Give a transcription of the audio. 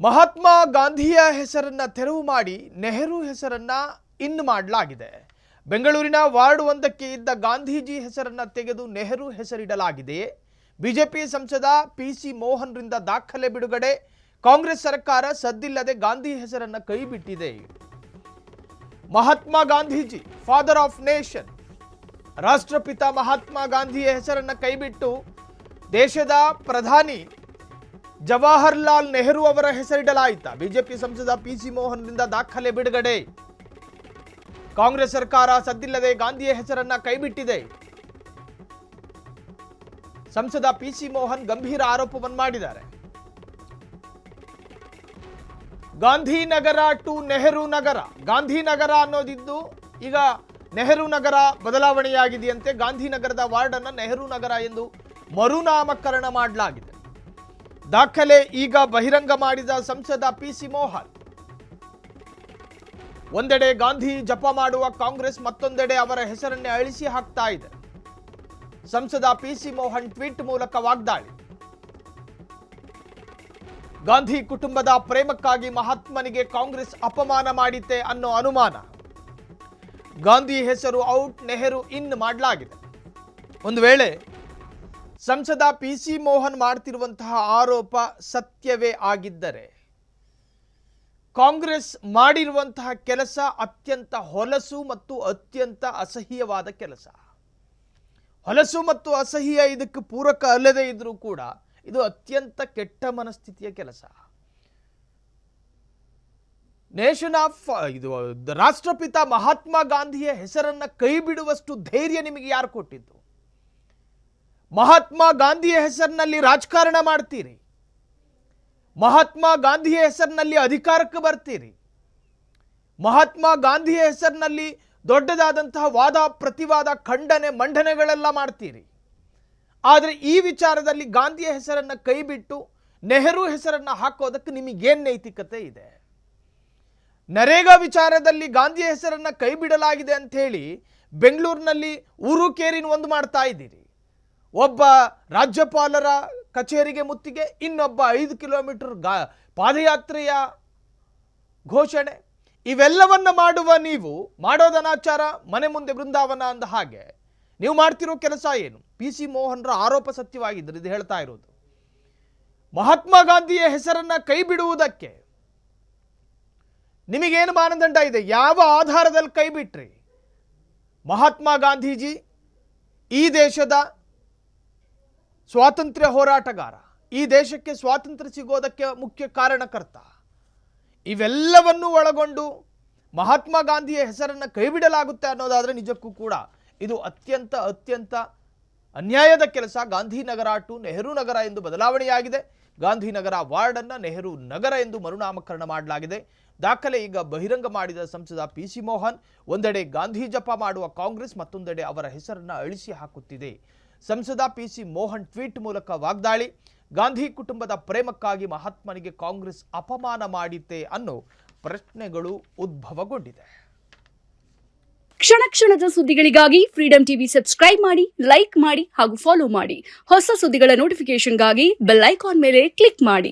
ಮಹಾತ್ಮ ಗಾಂಧಿಯ ಹೆಸರನ್ನ ತೆರವು ಮಾಡಿ ನೆಹರು ಹೆಸರನ್ನ ಇನ್ ಮಾಡಲಾಗಿದೆ. ಬೆಂಗಳೂರಿನ ವಾರ್ಡ್ 1ಕ್ಕೆ ಇದ್ದ ಗಾಂಧೀಜಿ ಹೆಸರನ್ನ ತೆಗೆದು ನೆಹರು ಹೆಸರಿಡಲಾಗಿದೆ. ಬಿಜೆಪಿ ಸಂಸದ ಪಿಸಿ ಮೋಹನ್ ರಿಂದ ದಾಖಲೆ ಬಿಡುಗಡೆ. ಕಾಂಗ್ರೆಸ್ ಸರ್ಕಾರ ಸದ್ದಿಲ್ಲದೆ ಗಾಂಧಿ ಹೆಸರನ್ನ ಕೈಬಿಟ್ಟಿದೆ. Mahatma Gandhiji father of nation, ರಾಷ್ಟ್ರಪಿತ ಮಹಾತ್ಮ ಗಾಂಧಿಯ ಹೆಸರನ್ನ ಕೈಬಿಟ್ಟು ದೇಶದ ಪ್ರಧಾನಿ ಜವಾಹರ್ಲಾಲ್ ನೆಹರು ಅವರ ಹೆಸರಿಡಲಾಯಿತು. ಬಿಜೆಪಿ ಸಂಸದ ಪಿಸಿ ಮೋಹನ್ ರಿಂದ ದಾಖಲೆ ಬಿಡುಗಡೆ. ಕಾಂಗ್ರೆಸ್ ಸರ್ಕಾರ ಸದ್ದಿಲ್ಲದೆ ಗಾಂಧಿಯ ಹೆಸರನ್ನ ಕೈಬಿಟ್ಟಿದೆ. ಸಂಸದ ಪಿಸಿ ಮೋಹನ್ ಗಂಭೀರ ಆರೋಪವನ್ನು ಮಾಡಿದ್ದಾರೆ. ಗಾಂಧಿನಗರ ಟು ನೆಹರು ನಗರ, ಗಾಂಧಿನಗರ ಅನ್ನೋದಿದ್ದು ಈಗ ನೆಹರು ನಗರ ಬದಲಾವಣೆಯಾಗಿದೆಯಂತೆ. ಗಾಂಧಿನಗರದ ವಾರ್ಡ್ ಅನ್ನು ನೆಹರು ನಗರ ಎಂದು ಮರುನಾಮಕರಣ ಮಾಡಲಾಗಿದೆ. ದಾಖಲೆ ಈಗ ಬಹಿರಂಗ ಮಾಡಿದ ಸಂಸದ ಪಿಸಿ ಮೋಹನ್. ಒಂದೆಡೆ ಗಾಂಧಿ ಜಪ ಮಾಡುವ ಕಾಂಗ್ರೆಸ್, ಮತ್ತೊಂದೆಡೆ ಅವರ ಹೆಸರನ್ನೇ ಅಳಿಸಿ ಹಾಕ್ತಾ ಇದೆ. ಸಂಸದ ಪಿಸಿ ಮೋಹನ್ ಟ್ವೀಟ್ ಮೂಲಕ ವಾಗ್ದಾಳಿ. ಗಾಂಧಿ ಕುಟುಂಬದ ಪ್ರೇಮಕ್ಕಾಗಿ ಮಹಾತ್ಮನಿಗೆ ಕಾಂಗ್ರೆಸ್ ಅಪಮಾನ ಮಾಡಿತ್ತೆ ಅನ್ನೋ ಅನುಮಾನ. ಗಾಂಧಿ ಹೆಸರು ಔಟ್, ನೆಹರು ಇನ್ ಮಾಡಲಾಗಿದೆ. ಒಂದು ವೇಳೆ ಸಂಸದ ಪಿಸಿ ಮೋಹನ್ ಮಾಡ್ತಿರುವಂತಹ ಆರೋಪ ಸತ್ಯವೇ ಆಗಿದ್ದರೆ ಕಾಂಗ್ರೆಸ್ ಮಾಡಿರುವಂತಹ ಕೆಲಸ ಅತ್ಯಂತ ಹೊಲಸು ಮತ್ತು ಅತ್ಯಂತ ಅಸಹ್ಯವಾದ ಕೆಲಸ. ಹೊಲಸು ಮತ್ತು ಅಸಹ್ಯ ಇದಕ್ಕೆ ಪೂರಕ ಅಲ್ಲದೆ ಇದ್ರೂ ಕೂಡ ಇದು ಅತ್ಯಂತ ಕೆಟ್ಟ ಮನಸ್ಥಿತಿಯ ಕೆಲಸ. ಇದು ರಾಷ್ಟ್ರಪಿತ ಮಹಾತ್ಮ ಗಾಂಧಿಯ ಹೆಸರನ್ನ ಕೈ ಬಿಡುವಷ್ಟು ಧೈರ್ಯ ನಿಮಗೆ ಯಾರು ಕೊಟ್ಟಿದ್ದು? ಮಹಾತ್ಮ ಗಾಂಧಿಯ ಹೆಸರಿನಲ್ಲಿ ರಾಜಕಾರಣ ಮಾಡ್ತೀರಿ, ಮಹಾತ್ಮ ಗಾಂಧಿಯ ಹೆಸರಿನಲ್ಲಿ ಅಧಿಕಾರಕ್ಕೆ ಬರ್ತೀರಿ, ಮಹಾತ್ಮ ಗಾಂಧಿಯ ಹೆಸರಿನಲ್ಲಿ ದೊಡ್ಡದಾದಂತಹ ವಾದ ಪ್ರತಿವಾದ ಖಂಡನೆ ಮಂಡನೆಗಳೆಲ್ಲ ಮಾಡ್ತೀರಿ. ಆದರೆ ಈ ವಿಚಾರದಲ್ಲಿ ಗಾಂಧಿಯ ಹೆಸರನ್ನ ಕೈ ಬಿಟ್ಟು ನೆಹರು ಹೆಸರನ್ನ ಹಾಕೋದಕ್ಕೆ ನಿಮಗೇನು ನೈತಿಕತೆ ಇದೆ? ನರೇಗಾ ವಿಚಾರದಲ್ಲಿ ಗಾಂಧಿಯ ಹೆಸರನ್ನ ಕೈ ಬಿಡಲಾಗಿದೆ ಅಂತ ಹೇಳಿ ಬೆಂಗಳೂರಿನಲ್ಲಿ ಊರು ಕೇರಿನ ಒಂದು ಮಾಡ್ತಾ ಇದ್ದೀರಿ. ಒಬ್ಬ ರಾಜ್ಯಪಾಲರ ಕಚೇರಿಗೆ ಮುತ್ತಿಗೆ, ಇನ್ನೊಬ್ಬ 5 ಕಿಲೋಮೀಟರ್ ಪಾದಯಾತ್ರೆಯ ಘೋಷಣೆ. ಇವೆಲ್ಲವನ್ನ ಮಾಡುವ ನೀವು ಮಾಡೋದನಾಚಾರ, ಮನೆ ಮುಂದೆ ಬೃಂದಾವನ ಅಂದ ಹಾಗೆ ನೀವು ಮಾಡ್ತಿರೋ ಕೆಲಸ ಏನು? ಪಿಸಿ ಮೋಹನ್ರ ಆರೋಪ ಸತ್ಯವಾಗಿದ್ದರೆ ಇದು ಹೇಳ್ತಾ ಇರೋದು. ಮಹಾತ್ಮ ಗಾಂಧಿಯ ಹೆಸರನ್ನ ಕೈ ಬಿಡುವುದಕ್ಕೆ ನಿಮಗೇನು ಮಾನದಂಡ ಇದೆ? ಯಾವ ಆಧಾರದಲ್ಲಿ ಕೈ ಬಿಟ್ರಿ? ಮಹಾತ್ಮ ಗಾಂಧೀಜಿ ಈ ದೇಶದ ಸ್ವಾತಂತ್ರ್ಯ ಹೋರಾಟಗಾರ, ಈ ದೇಶಕ್ಕೆ ಸ್ವಾತಂತ್ರ್ಯ ಸಿಗೋದಕ್ಕೆ ಮುಖ್ಯ ಕಾರಣಕರ್ತ. ಇವೆಲ್ಲವನ್ನೂ ಒಳಗೊಂಡು ಮಹಾತ್ಮ ಗಾಂಧಿಯ ಹೆಸರನ್ನು ಕೈಬಿಡಲಾಗುತ್ತೆ ಅನ್ನೋದಾದರೆ ನಿಜಕ್ಕೂ ಕೂಡ ಇದು ಅತ್ಯಂತ ಅನ್ಯಾಯದ ಕೆಲಸ. ಗಾಂಧಿನಗರ ಟು ನೆಹರು ನಗರ ಎಂದು ಬದಲಾವಣೆಯಾಗಿದೆ. ಗಾಂಧಿನಗರ ವಾರ್ಡ್ ಅನ್ನು ನೆಹರು ನಗರ ಎಂದು ಮರುನಾಮಕರಣ ಮಾಡಲಾಗಿದೆ. ದಾಖಲೆ ಈಗ ಬಹಿರಂಗ ಮಾಡಿದ ಸಂಸದ ಪಿಸಿ ಮೋಹನ್. ಒಂದೆಡೆ ಗಾಂಧಿ ಜಪ ಮಾಡುವ ಕಾಂಗ್ರೆಸ್, ಮತ್ತೊಂದೆಡೆ ಅವರ ಹೆಸರನ್ನು ಅಳಿಸಿ ಹಾಕುತ್ತಿದೆ. ಸಂಸದ ಪಿಸಿ ಮೋಹನ್ ಟ್ವೀಟ್ ಮೂಲಕ ವಾಗ್ದಾಳಿ. ಗಾಂಧಿ ಕುಟುಂಬದ ಪ್ರೇಮಕ್ಕಾಗಿ ಮಹಾತ್ಮನಿಗೆ ಕಾಂಗ್ರೆಸ್ ಅಪಮಾನ ಮಾಡಿತ್ತೆ ಅನ್ನೋ ಪ್ರಶ್ನೆಗಳು ಉದ್ಭವಗೊಂಡಿದೆ. ಕ್ಷಣ ಕ್ಷಣದ ಸುದ್ದಿಗಳಿಗಾಗಿ ಫ್ರೀಡಂ ಟಿವಿ ಸಬ್ಸ್ಕ್ರೈಬ್ ಮಾಡಿ, ಲೈಕ್ ಮಾಡಿ ಹಾಗೂ ಫಾಲೋ ಮಾಡಿ. ಹೊಸ ಸುದ್ದಿಗಳ ನೋಟಿಫಿಕೇಶನ್ಗಾಗಿ ಬೆಲ್ ಐಕಾನ್ ಮೇಲೆ ಕ್ಲಿಕ್ ಮಾಡಿ.